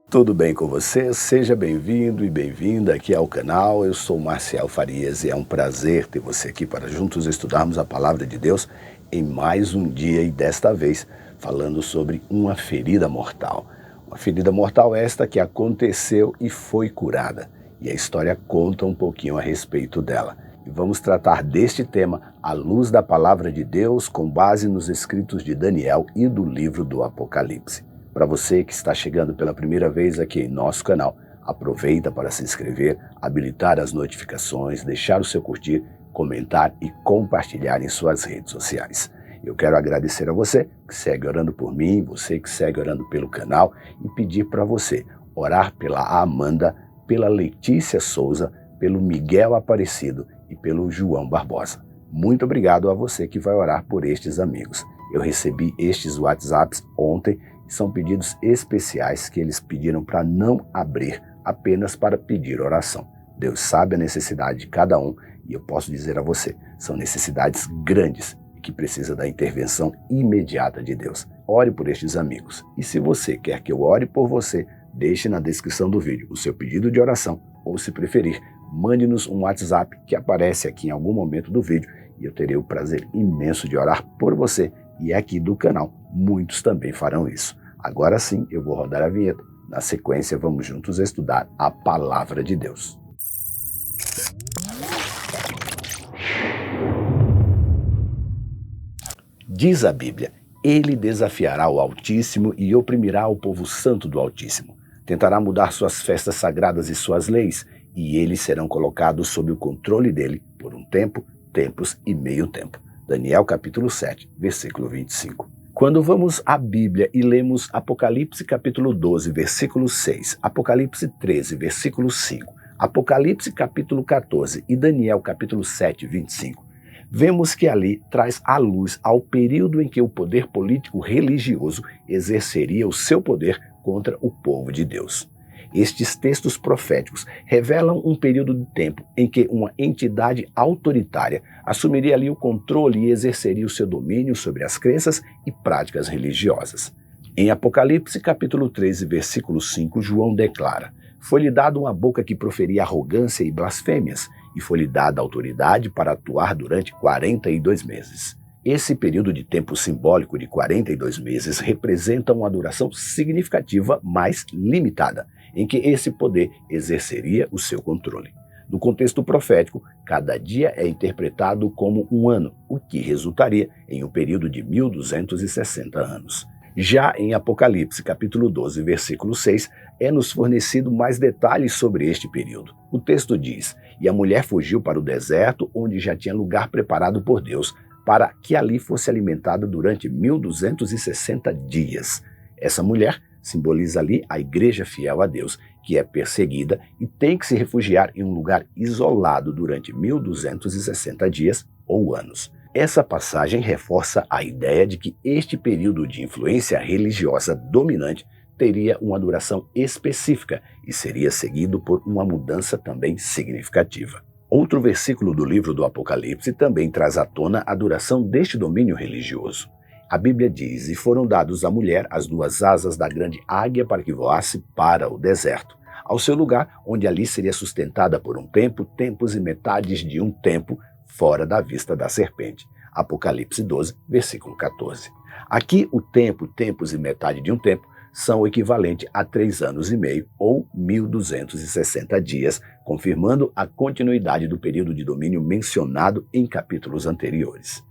Tudo bem com você? Seja bem-vindo e bem-vinda aqui ao canal. Eu sou Marcial Farias e é um prazer ter você aqui para juntos estudarmos a Palavra de Deus em mais um dia e desta vez falando sobre uma ferida mortal. Uma ferida mortal esta que aconteceu e foi curada. E a história conta um pouquinho a respeito dela. E vamos tratar deste tema à luz da Palavra de Deus com base nos escritos de Daniel e do livro do Apocalipse. Para você que está chegando pela primeira vez aqui em nosso canal, aproveita para se inscrever, habilitar as notificações, deixar o seu curtir, comentar e compartilhar em suas redes sociais. Eu quero agradecer a você que segue orando por mim, você que segue orando pelo canal e pedir para você orar pela Amanda, pela Letícia Souza, pelo Miguel Aparecido e pelo João Barbosa. Muito obrigado a você que vai orar por estes amigos. Eu recebi estes WhatsApps ontem. São pedidos especiais que eles pediram para não abrir, apenas para pedir oração. Deus sabe a necessidade de cada um e eu posso dizer a você, são necessidades grandes e que precisa da intervenção imediata de Deus. Ore por estes amigos. E se você quer que eu ore por você, deixe na descrição do vídeo o seu pedido de oração ou, se preferir, mande-nos um WhatsApp que aparece aqui em algum momento do vídeo e eu terei o prazer imenso de orar por você. E aqui do canal, muitos também farão isso. Agora sim, eu vou rodar a vinheta. Na sequência, vamos juntos estudar a Palavra de Deus. Diz a Bíblia, ele desafiará o Altíssimo e oprimirá o povo santo do Altíssimo. Tentará mudar suas festas sagradas e suas leis, e eles serão colocados sob o controle dele por um tempo, tempos e meio tempo. Daniel capítulo 7, versículo 25. Quando vamos à Bíblia e lemos Apocalipse capítulo 12, versículo 6, Apocalipse 13, versículo 5, Apocalipse capítulo 14 e Daniel capítulo 7, 25, vemos que ali traz à luz ao período em que o poder político religioso exerceria o seu poder contra o povo de Deus. Estes textos proféticos revelam um período de tempo em que uma entidade autoritária assumiria ali o controle e exerceria o seu domínio sobre as crenças e práticas religiosas. Em Apocalipse capítulo 13, versículo 5, João declara: "Foi-lhe dada uma boca que proferia arrogância e blasfêmias, e foi-lhe dada autoridade para atuar durante 42 meses." Esse período de tempo simbólico de 42 meses representa uma duração significativa, mas limitada, em que esse poder exerceria o seu controle. No contexto profético, cada dia é interpretado como um ano, o que resultaria em um período de 1260 anos. Já em Apocalipse, capítulo 12, versículo 6, é-nos fornecido mais detalhes sobre este período. O texto diz: "E a mulher fugiu para o deserto, onde já tinha lugar preparado por Deus, para que ali fosse alimentada durante 1260 dias. Essa mulher simboliza ali a igreja fiel a Deus, que é perseguida e tem que se refugiar em um lugar isolado durante 1260 dias ou anos. Essa passagem reforça a ideia de que este período de influência religiosa dominante teria uma duração específica e seria seguido por uma mudança também significativa. Outro versículo do livro do Apocalipse também traz à tona a duração deste domínio religioso. A Bíblia diz: "E foram dados à mulher as duas asas da grande águia para que voasse para o deserto, ao seu lugar, onde ali seria sustentada por um tempo, tempos e metades de um tempo, fora da vista da serpente." Apocalipse 12, versículo 14. Aqui o tempo, tempos e metade de um tempo são o equivalente a 3 anos e meio ou 1260 dias, confirmando a continuidade do período de domínio mencionado em capítulos anteriores.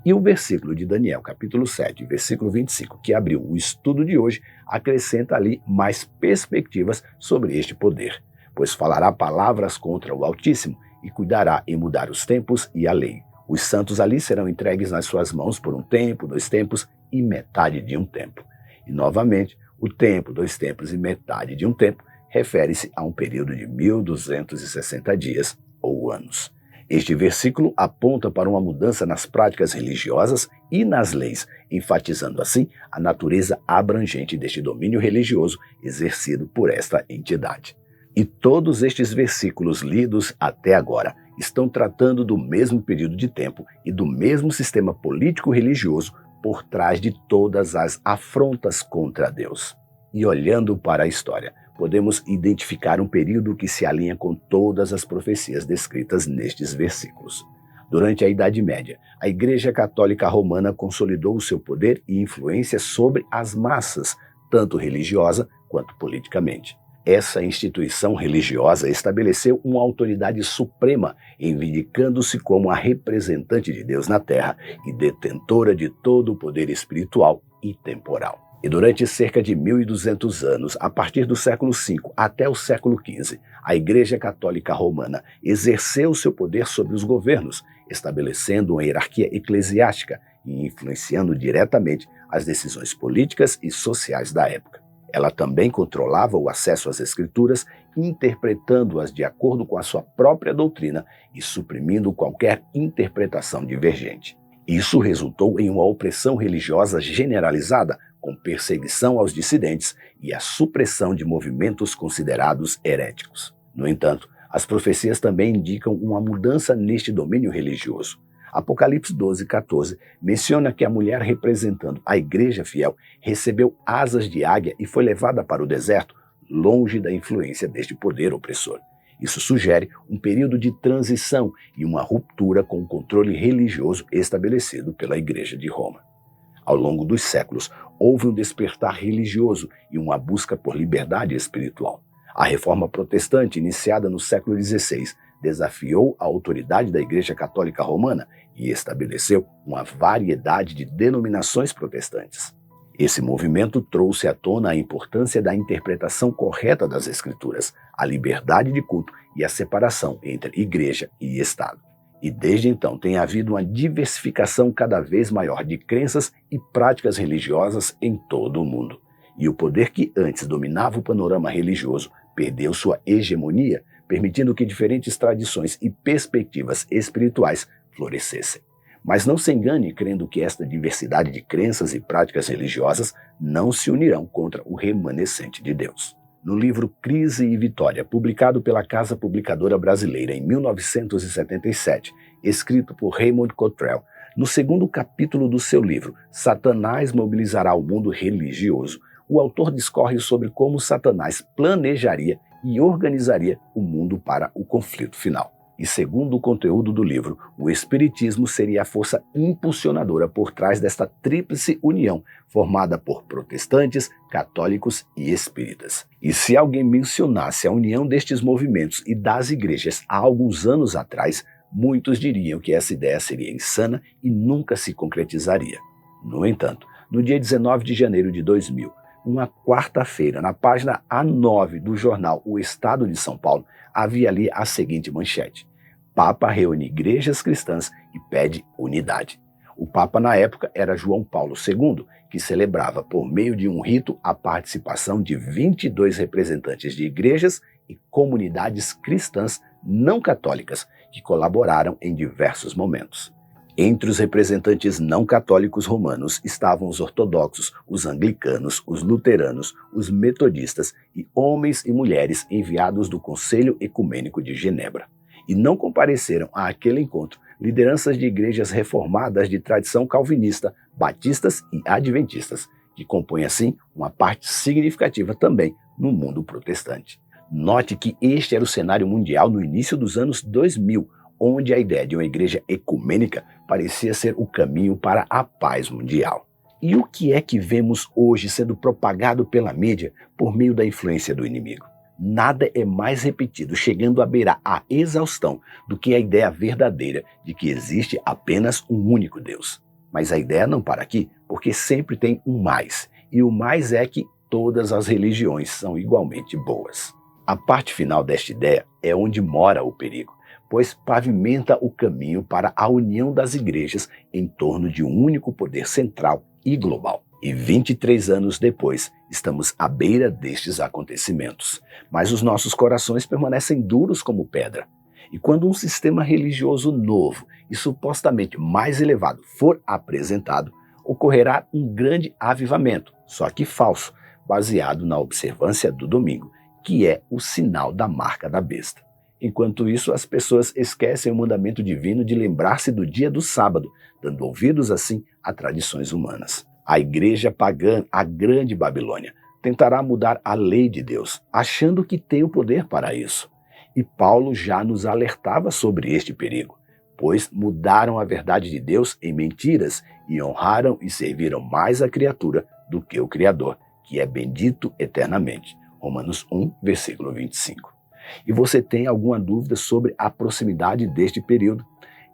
E o versículo de Daniel, capítulo 7, versículo 25, que abriu o estudo de hoje, acrescenta ali mais perspectivas sobre este poder, pois falará palavras contra o Altíssimo e cuidará em mudar os tempos e a lei. Os santos ali serão entregues nas suas mãos por um tempo, 2 tempos e metade de um tempo. E novamente, o tempo, 2 tempos e metade de um tempo refere-se a um período de 1260 dias ou anos. Este versículo aponta para uma mudança nas práticas religiosas e nas leis, enfatizando assim a natureza abrangente deste domínio religioso exercido por esta entidade. E todos estes versículos lidos até agora estão tratando do mesmo período de tempo e do mesmo sistema político-religioso por trás de todas as afrontas contra Deus. E olhando para a história, podemos identificar um período que se alinha com todas as profecias descritas nestes versículos. Durante a Idade Média, a Igreja Católica Romana consolidou o seu poder e influência sobre as massas, tanto religiosa quanto politicamente. Essa instituição religiosa estabeleceu uma autoridade suprema, reivindicando-se como a representante de Deus na Terra e detentora de todo o poder espiritual e temporal. E durante cerca de 1.200 anos, a partir do século V até o século XV, a Igreja Católica Romana exerceu seu poder sobre os governos, estabelecendo uma hierarquia eclesiástica e influenciando diretamente as decisões políticas e sociais da época. Ela também controlava o acesso às Escrituras, interpretando-as de acordo com a sua própria doutrina e suprimindo qualquer interpretação divergente. Isso resultou em uma opressão religiosa generalizada, com perseguição aos dissidentes e a supressão de movimentos considerados heréticos. No entanto, as profecias também indicam uma mudança neste domínio religioso. Apocalipse 12:14 menciona que a mulher representando a igreja fiel recebeu asas de águia e foi levada para o deserto, longe da influência deste poder opressor. Isso sugere um período de transição e uma ruptura com o controle religioso estabelecido pela Igreja de Roma. Ao longo dos séculos, houve um despertar religioso e uma busca por liberdade espiritual. A Reforma Protestante, iniciada no século XVI, desafiou a autoridade da Igreja Católica Romana e estabeleceu uma variedade de denominações protestantes. Esse movimento trouxe à tona a importância da interpretação correta das Escrituras, a liberdade de culto e a separação entre Igreja e Estado. E desde então tem havido uma diversificação cada vez maior de crenças e práticas religiosas em todo o mundo. E o poder que antes dominava o panorama religioso perdeu sua hegemonia, permitindo que diferentes tradições e perspectivas espirituais florescessem. Mas não se engane crendo que esta diversidade de crenças e práticas religiosas não se unirão contra o remanescente de Deus. No livro Crise e Vitória, publicado pela Casa Publicadora Brasileira em 1977, escrito por Raymond Cottrell, no segundo capítulo do seu livro, Satanás mobilizará o mundo religioso, o autor discorre sobre como Satanás planejaria e organizaria o mundo para o conflito final. E segundo o conteúdo do livro, o Espiritismo seria a força impulsionadora por trás desta tríplice união, formada por protestantes, católicos e espíritas. E se alguém mencionasse a união destes movimentos e das igrejas há alguns anos atrás, muitos diriam que essa ideia seria insana e nunca se concretizaria. No entanto, no dia 19 de janeiro de 2000, uma quarta-feira, na página A9 do jornal O Estado de São Paulo, havia ali a seguinte manchete: Papa reúne igrejas cristãs e pede unidade. O Papa na época era João Paulo II, que celebrava por meio de um rito a participação de 22 representantes de igrejas e comunidades cristãs não católicas que colaboraram em diversos momentos. Entre os representantes não católicos romanos estavam os ortodoxos, os anglicanos, os luteranos, os metodistas e homens e mulheres enviados do Conselho Ecumênico de Genebra. E não compareceram àquele encontro lideranças de igrejas reformadas de tradição calvinista, batistas e adventistas, que compõem assim uma parte significativa também no mundo protestante. Note que este era o cenário mundial no início dos anos 2000, onde a ideia de uma igreja ecumênica parecia ser o caminho para a paz mundial. E o que é que vemos hoje sendo propagado pela mídia por meio da influência do inimigo? Nada é mais repetido, chegando a beirar a exaustão, do que a ideia verdadeira de que existe apenas um único Deus. Mas a ideia não para aqui, porque sempre tem um mais. E o mais é que todas as religiões são igualmente boas. A parte final desta ideia é onde mora o perigo, pois pavimenta o caminho para a união das igrejas em torno de um único poder central e global. E 23 anos depois, estamos à beira destes acontecimentos. Mas os nossos corações permanecem duros como pedra. E quando um sistema religioso novo e supostamente mais elevado for apresentado, ocorrerá um grande avivamento, só que falso, baseado na observância do domingo, que é o sinal da marca da besta. Enquanto isso, as pessoas esquecem o mandamento divino de lembrar-se do dia do sábado, dando ouvidos assim a tradições humanas. A igreja pagã, a grande Babilônia, tentará mudar a lei de Deus, achando que tem o poder para isso. E Paulo já nos alertava sobre este perigo, pois mudaram a verdade de Deus em mentiras e honraram e serviram mais a criatura do que o Criador, que é bendito eternamente. Romanos 1, versículo 25. E você tem alguma dúvida sobre a proximidade deste período?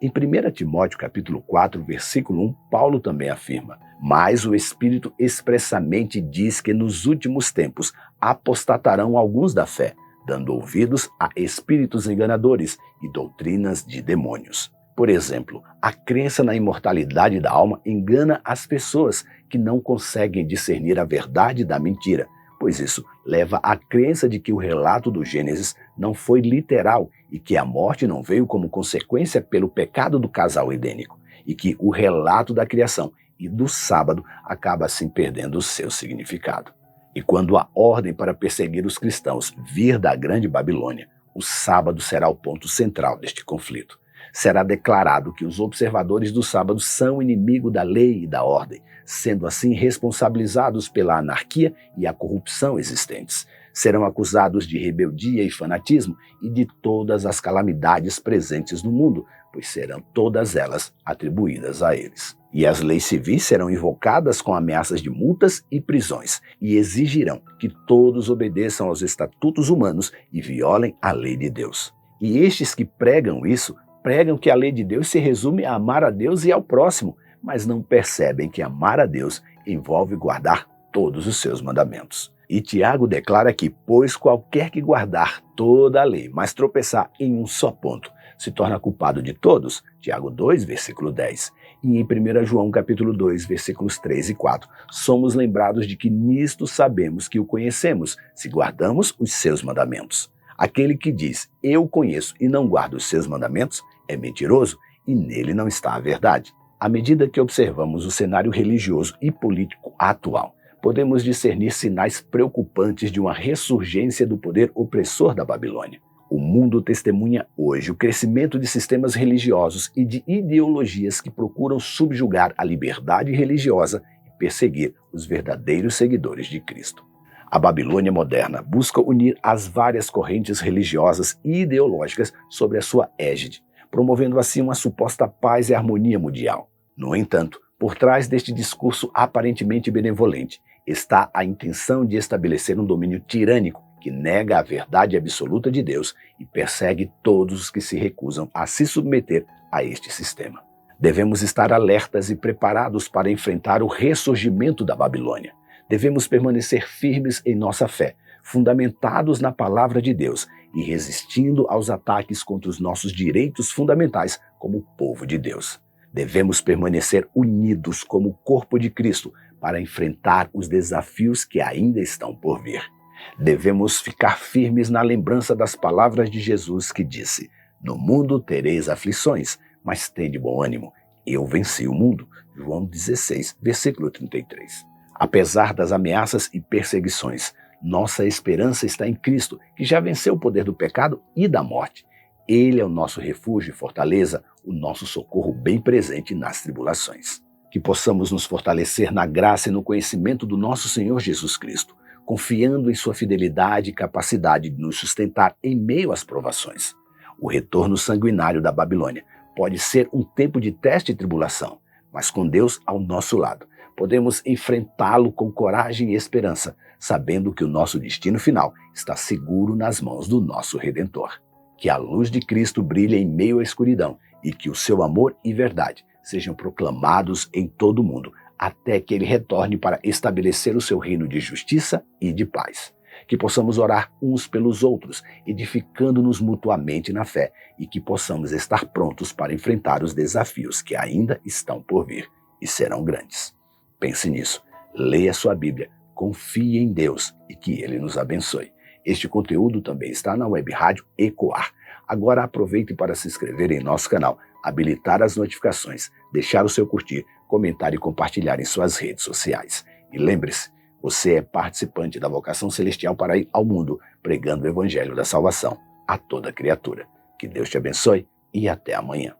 Em 1 Timóteo capítulo 4, versículo 1, Paulo também afirma: mas o Espírito expressamente diz que nos últimos tempos apostatarão alguns da fé, dando ouvidos a espíritos enganadores e doutrinas de demônios. Por exemplo, a crença na imortalidade da alma engana as pessoas que não conseguem discernir a verdade da mentira, pois isso leva à crença de que o relato do Gênesis não foi literal e que a morte não veio como consequência pelo pecado do casal edênico, e que o relato da criação e do sábado acaba assim perdendo o seu significado. E quando a ordem para perseguir os cristãos vir da Grande Babilônia, o sábado será o ponto central deste conflito. Será declarado que os observadores do sábado são inimigo da lei e da ordem, sendo assim responsabilizados pela anarquia e a corrupção existentes. Serão acusados de rebeldia e fanatismo e de todas as calamidades presentes no mundo, pois serão todas elas atribuídas a eles. E as leis civis serão invocadas com ameaças de multas e prisões, e exigirão que todos obedeçam aos estatutos humanos e violem a lei de Deus. E estes que pregam isso, pregam que a lei de Deus se resume a amar a Deus e ao próximo, mas não percebem que amar a Deus envolve guardar todos os seus mandamentos. E Tiago declara que, pois qualquer que guardar toda a lei, mas tropeçar em um só ponto, se torna culpado de todos, Tiago 2, versículo 10. E em 1 João capítulo 2, versículos 3 e 4, somos lembrados de que nisto sabemos que o conhecemos, se guardamos os seus mandamentos. Aquele que diz, eu conheço e não guardo os seus mandamentos, é mentiroso e nele não está a verdade. À medida que observamos o cenário religioso e político atual, podemos discernir sinais preocupantes de uma ressurgência do poder opressor da Babilônia. O mundo testemunha hoje o crescimento de sistemas religiosos e de ideologias que procuram subjugar a liberdade religiosa e perseguir os verdadeiros seguidores de Cristo. A Babilônia moderna busca unir as várias correntes religiosas e ideológicas sob a sua égide, promovendo assim uma suposta paz e harmonia mundial. No entanto, por trás deste discurso aparentemente benevolente, está a intenção de estabelecer um domínio tirânico que nega a verdade absoluta de Deus e persegue todos os que se recusam a se submeter a este sistema. Devemos estar alertas e preparados para enfrentar o ressurgimento da Babilônia. Devemos permanecer firmes em nossa fé, fundamentados na palavra de Deus e resistindo aos ataques contra os nossos direitos fundamentais como povo de Deus. Devemos permanecer unidos como corpo de Cristo para enfrentar os desafios que ainda estão por vir. Devemos ficar firmes na lembrança das palavras de Jesus que disse: no mundo tereis aflições, mas tende bom ânimo, eu venci o mundo. João 16, versículo 33. Apesar das ameaças e perseguições, nossa esperança está em Cristo, que já venceu o poder do pecado e da morte. Ele é o nosso refúgio e fortaleza, o nosso socorro bem presente nas tribulações. Que possamos nos fortalecer na graça e no conhecimento do nosso Senhor Jesus Cristo, confiando em sua fidelidade e capacidade de nos sustentar em meio às provações. O retorno sanguinário da Babilônia pode ser um tempo de teste e tribulação, mas com Deus ao nosso lado, podemos enfrentá-lo com coragem e esperança, sabendo que o nosso destino final está seguro nas mãos do nosso Redentor. Que a luz de Cristo brilhe em meio à escuridão e que o seu amor e verdade sejam proclamados em todo o mundo, até que ele retorne para estabelecer o seu reino de justiça e de paz. Que possamos orar uns pelos outros, edificando-nos mutuamente na fé, e que possamos estar prontos para enfrentar os desafios que ainda estão por vir e serão grandes. Pense nisso, leia sua Bíblia, confie em Deus e que Ele nos abençoe. Este conteúdo também está na web rádio Ecoar. Agora aproveite para se inscrever em nosso canal, habilitar as notificações, deixar o seu curtir, comentar e compartilhar em suas redes sociais. E lembre-se, você é participante da vocação celestial para ir ao mundo, pregando o Evangelho da salvação a toda criatura. Que Deus te abençoe e até amanhã.